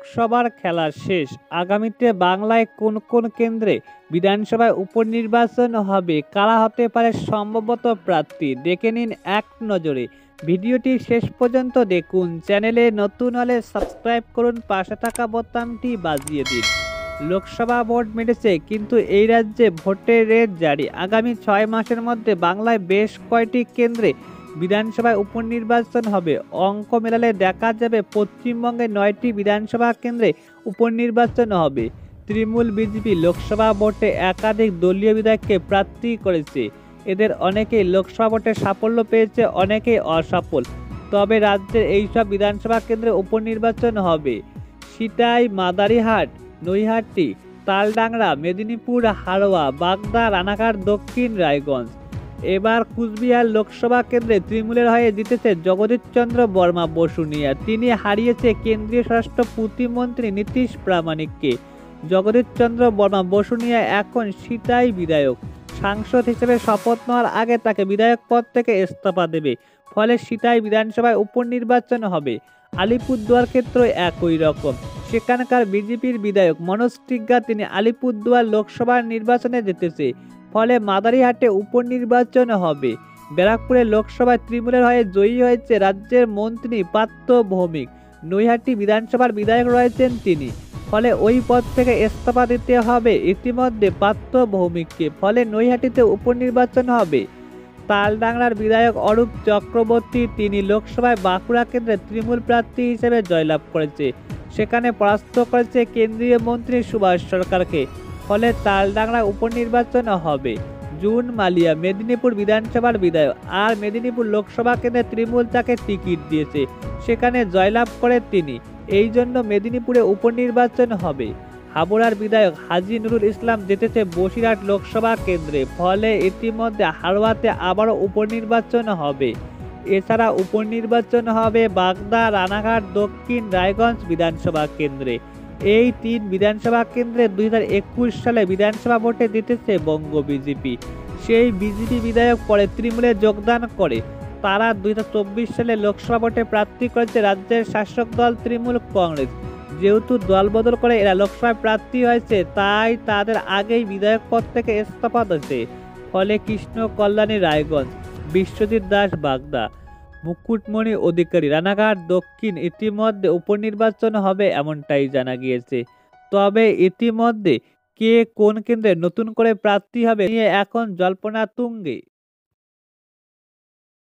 লোকসভার খেলা শেষ। আগামীতে বাংলায় কোন কোন কেন্দ্রে বিধানসভায় উপনির্বাচন হবে, কারা হতে পারে সম্ভাব্যত প্রার্থী, দেখে নিন এক নজরে। ভিডিওটি শেষ পর্যন্ত দেখুন। চ্যানেলে নতুন হলে সাবস্ক্রাইব করুন, পাশে থাকা বোতামটি বাজিয়ে দিন। লোকসভা ভোট মিটেছে, কিন্তু এই রাজ্যে ভোটের রেট জারি। আগামী 6 মাসের মধ্যে বাংলায় বেশ কয়টি কেন্দ্রে বিধানসভায় উপনির্বাচন হবে। অঙ্ক মেলালে দেখা যাবে পশ্চিমবঙ্গে 9টি বিধানসভা কেন্দ্রে উপনির্বাচন হবে। তৃণমূল বিজেপি লোকসভা ভোটে একাধিক দলীয় বিধায়ককে প্রার্থী করেছে। এদের অনেকেই লোকসভা ভোটে সাফল্য পেয়েছে, অনেকেই অসফল। তবে রাজ্যের এইসব বিধানসভা কেন্দ্রে উপনির্বাচন হবে সিতাই, মাদারিহাট, নৈহাটি, তালডাংরা, মেদিনীপুর, হাড়োয়া, বাগদা, রানাঘাট, দক্ষিণ রায়গঞ্জ। এবার কুচবিহার লোকসভা কেন্দ্রে তৃণমূলের হয়ে জিতেছে জগদীশ চন্দ্র বর্মা বসুনিয়া। তিনি হারিয়েছে কেন্দ্রীয় স্বরাষ্ট্র প্রতিমন্ত্রী নীতিশ প্রামাণিককে। জগদীশ চন্দ্র বর্মা বসুনিয়া এখন সিতাই বিধায়ক। সাংসদ হিসেবে শপথ নেওয়ার আগে তাকে বিধায়ক পদ থেকে ইস্তফা দেবে। ফলে সিতাই বিধানসভায় উপনির্বাচন হবে। আলিপুরদুয়ার ক্ষেত্র একই রকম। সেখানকার বিজেপির বিধায়ক মনোজ টিগ্গা, তিনি আলিপুরদুয়ার লোকসভার নির্বাচনে জিতেছে। ফলে মাদারিহাটে উপনির্বাচন হবে। ব্যারাকপুরে লোকসভায় তৃণমূলের হয়ে জয়ী হয়েছে রাজ্যের মন্ত্রী পার্থ ভৌমিক। নৈহাটি বিধানসভার বিধায়ক রয়েছেন তিনি। ফলে ওই পদ থেকে ইস্তফা দিতে হবে ইতিমধ্যে পার্থ ভৌমিককে। ফলে নৈহাটিতে উপনির্বাচন হবে। তালডাংরার বিধায়ক অরূপ চক্রবর্তী, তিনি লোকসভায় বাঁকুড়া কেন্দ্রে তৃণমূল প্রার্থী হিসেবে জয়লাভ করেছে। সেখানে পরাস্ত করেছে কেন্দ্রীয় মন্ত্রী সুভাষ সরকারকে। ফলে তালডাংরা উপনির্বাচন হবে। জুন মালিয়া মেদিনীপুর বিধানসভার বিধায়ক, আর মেদিনীপুর লোকসভা কেন্দ্রে তৃণমূল তাকে টিকিট দিয়েছে, সেখানে জয়লাভ করে তিনি। এই জন্য মেদিনীপুরে উপনির্বাচন হবে। হাবড়ার বিধায়ক হাজী নুরুল ইসলাম জিতেছে বসিরহাট লোকসভা কেন্দ্রে। ফলে ইতিমধ্যে হাড়োয়াতে আবারও উপনির্বাচন হবে। এছাড়া উপনির্বাচন হবে বাগদা, রানাঘাট, দক্ষিণ রায়গঞ্জ বিধানসভা কেন্দ্রে। এই 3 বিধানসভা কেন্দ্রে 2021 সালে বিধানসভা ভোটে জিতেছে বঙ্গ বিজেপি। সেই বিজেপি বিধায়ক পরে তৃণমূলে যোগদান করে। তারা 2024 সালে লোকসভা ভোটে প্রার্থী করেছে রাজ্যের শাসক দল তৃণমূল কংগ্রেস। যেহেতু দল বদল করে এরা লোকসভায় প্রার্থী হয়েছে, তাই তাদের আগেই বিধায়ক পদ থেকে ইস্তফা দিয়েছে। ফলে কৃষ্ণ কল্যাণী রায়গঞ্জ, বিশ্বজিৎ দাস বাগদা, মুকুটমণি অধিকারী রানাঘাট দক্ষিণ ইতিমধ্যে উপনির্বাচন হবে এমনটাই জানা গিয়েছে। তবে ইতিমধ্যে কে কোন কেন্দ্রে নতুন করে প্রার্থী হবে নিয়ে এখন জল্পনা তুঙ্গে।